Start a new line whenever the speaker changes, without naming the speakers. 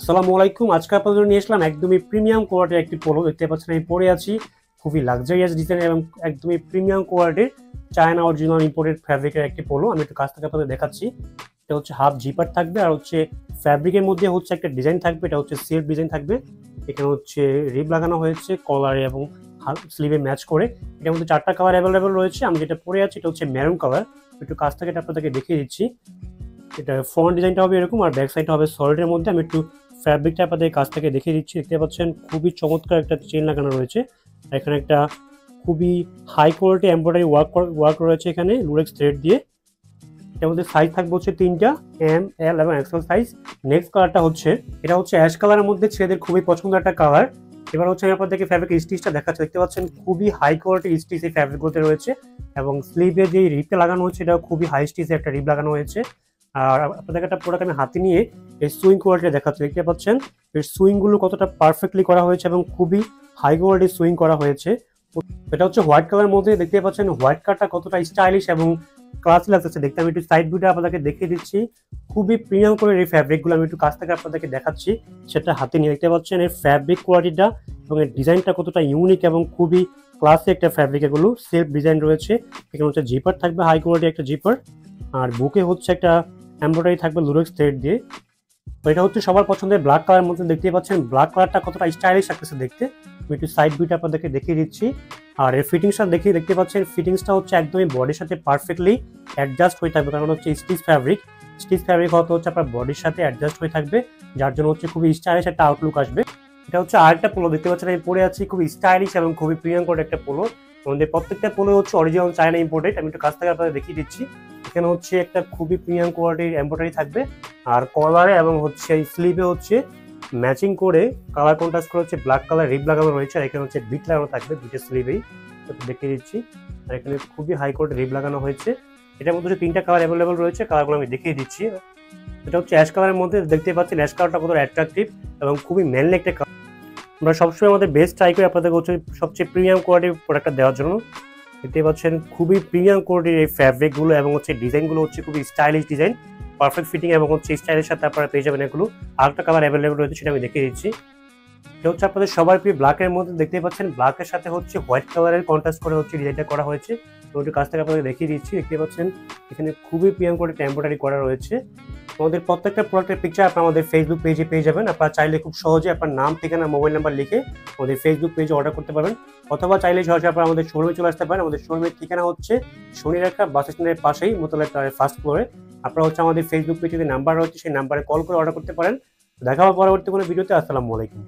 আসসালামু আলাইকুম। আজকে আপনাদের জন্য নিয়ে আসলাম একদমই প্রিমিয়াম কোয়ালিটির একটি পোলো। দেখতে পাচ্ছেন আমি পরে আছি। খুবই লাক্সারিয়াস ডিজাইনের এবং একদমই প্রিমিয়াম কোয়ালিটির চায়না অরিজিনাল ইম্পোর্টেড ফ্যাব্রিকের একটি পোলো। আমি একটু কাছ থেকে আপনাদের দেখাচ্ছি। এটা হচ্ছে হাফ জিপার থাকবে আর হচ্ছে ফ্যাব্রিকের মধ্যে হচ্ছে একটা ডিজাইন থাকবে। এটা হচ্ছে সেলফ ডিজাইন থাকবে। এখানে হচ্ছে রিব লাগানো হয়েছে কলারে এবং স্লিভে ম্যাচ করে। এটার মধ্যে 4টা কালার অ্যাভেলেবল রয়েছে। আমি যেটা পরে আছি এটা হচ্ছে মেরুন কালার। একটু কাছ থেকে এটা আপনাদেরকে দেখিয়ে দিচ্ছি। এটা ফ্রন্ট ডিজাইনটা হবে এরকম আর ব্যাক সাইডটা হবে সলিডের মধ্যে। আমি একটু ফ্যাব্রিকটা আপনাদের কাছ থেকে দেখিয়ে দিচ্ছি। দেখতে পাচ্ছেন খুবই চমৎকার একটা চেন লাগানো রয়েছে। এখানে একটা খুবই হাই কোয়ালিটি এমব্রয়ডারি ওয়ার্ক রয়েছে এখানে লুরেক্স থ্রেড দিয়ে। এটার মধ্যে সাইজ থাকবে হচ্ছে 3টা, এম, এল এবং এক্সেল সাইজ। নেক্সট কালারটা হচ্ছে এটা হচ্ছে অ্যাশ কালারের মধ্যে ছেলেদের খুবই পছন্দের একটা কালার। এবার হচ্ছে আমি আপনাদেরকে ফ্যাব্রিক স্টিচটা দেখাচ্ছি। দেখতে পাচ্ছেন খুবই হাই কোয়ালিটি স্টিচ এই ফ্যাব্রিকগুলোতে রয়েছে এবং স্লিভে যে রিপটা লাগানো হচ্ছে এটা খুবই হাই স্টিচে একটা রিপ লাগানো হয়েছে। আর আপনাদেরকে একটা প্রোডাক্ট আমি হাতে নিয়ে এই সুইং কোয়ালিটি দেখাচ্ছি। দেখতে পাচ্ছেন এর সুইংগুলো কতটা পারফেক্টলি করা হয়েছে এবং খুবই হাই কোয়ালিটির সুইং করা হয়েছে। এটা হচ্ছে হোয়াইট কালারের মধ্যে। দেখতে পাচ্ছেন হোয়াইট কালারটা কতটা স্টাইলিশ এবং ক্লাসি লাগছে দেখতে। আমি একটু সাইড ভিউটা আপনাদেরকে দেখিয়ে দিচ্ছি। খুবই প্রিমিয়াম করে এই ফ্যাব্রিকগুলো আমি একটু কাছ থেকে আপনাদেরকে দেখাচ্ছি, সেটা হাতে নিয়ে। দেখতে পাচ্ছেন এর ফ্যাব্রিক কোয়ালিটিটা এবং এর ডিজাইনটা কতটা ইউনিক এবং খুবই ক্লাসি একটা ফ্যাব্রিক। এগুলো সেলফ ডিজাইন রয়েছে। এখানে হচ্ছে জিপার থাকবে, হাই কোয়ালিটি একটা জিপার। আর বুকে হচ্ছে একটা এমব্রয়ডারি থাকবে লুরেক্স থ্রেড দিয়ে। তো এটা হচ্ছে সবার পছন্দের ব্ল্যাক কালার মধ্যে। দেখতে পাচ্ছেন ব্ল্যাক কালারটা কতটা স্টাইলিশ লাগতেছে দেখতে। আমি একটু সাইড ভিউটা আপনাদেরকে দেখিয়ে দিচ্ছি। আর এর ফিটিংসটা দেখতে পাচ্ছেন ফিটিংসটা হচ্ছে একদমই বডির সাথে পারফেক্টলি অ্যাডজাস্ট হয়ে থাকবে, কারণ হচ্ছে স্টিচ ফ্যাব্রিক হচ্ছে আপনার বডির সাথে অ্যাডজাস্ট হয়ে থাকবে, যার জন্য হচ্ছে খুবই স্টাইলিশ একটা আউটলুক আসবে। এটা হচ্ছে আরেকটা পোলো। দেখতে পাচ্ছেন আমি পরে আছি, খুবই স্টাইলিশ এবং খুবই প্রিমিয়াম করে একটা পোলো। আমাদের প্রত্যেকটা পোলো হচ্ছে অরিজিনাল চায়না ইম্পোর্টেড। আমি একটু কাছ থেকে আপনাদের দেখিয়ে দিচ্ছি। এখানে হচ্ছে একটা খুবই প্রিমিয়াম কোয়ালিটির এমব্রয়ডারি থাকবে আর কলারে এবং হচ্ছে স্লিভে হচ্ছে ম্যাচিং করে কালার কন্ট্রাস্ট করে হচ্ছে ব্ল্যাক কালার রিব লাগানো রয়েছে। আর এখানে হচ্ছে বিট লাগানো থাকবে বিটের স্লিভেই, দেখিয়ে দিচ্ছি। আর এখানে খুবই হাই কোয়ালিটি রিব লাগানো হয়েছে। এটার মধ্যে হচ্ছে 3টা কালার অ্যাভেলেবল রয়েছে। কালারগুলো আমি দেখিয়ে দিচ্ছি। এটা হচ্ছে অ্যাশ কালারের মধ্যে। দেখতে পাচ্ছেন অ্যাশ কালারটা কত অ্যাট্রাকটিভ এবং খুবই ম্যানলি একটা কালার। আমরা সবসময় আমাদের বেস্ট ট্রাই করি আপনাদের হচ্ছে সবচেয়ে প্রিমিয়াম কোয়ালিটির প্রোডাক্টটা দেওয়ার জন্য। দেখতে পাচ্ছেন খুবই প্রিমিয়াম কোয়ালিটির এই ফ্যাব্রিকগুলো এবং হচ্ছে ডিজাইনগুলো হচ্ছে খুবই স্টাইলিশ ডিজাইন, পারফেক্ট ফিটিং এবং হচ্ছে স্টাইলের সাথে আপনারা পেয়ে যাবেন এগুলো। আরেকটা কালার অ্যাভেলেবল রয়েছে, সেটা আমি দেখিয়ে দিচ্ছি। এটা হচ্ছে আপনাদের সবার প্রিয় ব্ল্যাকের মধ্যে। দেখতে পাচ্ছেন ব্ল্যাকের সাথে হচ্ছে হোয়াইট কালারের কন্ট্রাস্ট করে হচ্ছে ডিজাইনটা করা হয়েছে। তো একটু কাছ থেকে আপনাদের দেখিয়ে দিচ্ছি। দেখতে পাচ্ছেন এখানে খুবই প্রিমিয়াম কোয়ালিটি এমব্রয়ডারি করা রয়েছে। আমাদের প্রত্যেকটা প্রোডাক্টের পিকচার আপনারা আমাদের ফেসবুক পেজে পেয়ে যাবেন। আপনারা চাইলে খুব সহজে আপনার নাম, ঠিকানা, মোবাইল নাম্বার লিখে আমাদের ফেসবুক পেজে অর্ডার করতে পারবেন, অথবা চাইলে সহজে আপনারা আমাদের শোরুমে চলে আসতে পারেন। আমাদের শোরুমের ঠিকানা হচ্ছে শনিরেখা বাস স্ট্যান্ডের পাশেই, মোতালেব টাওয়ারের ফার্স্ট ফ্লোরে। আপনারা হচ্ছে আমাদের ফেসবুক পেজে যে নাম্বার রয়েছে সেই নাম্বারে কল করে অর্ডার করতে পারেন। দেখা হবে পরবর্তী কোনো ভিডিওতে। আসসালামু আলাইকুম।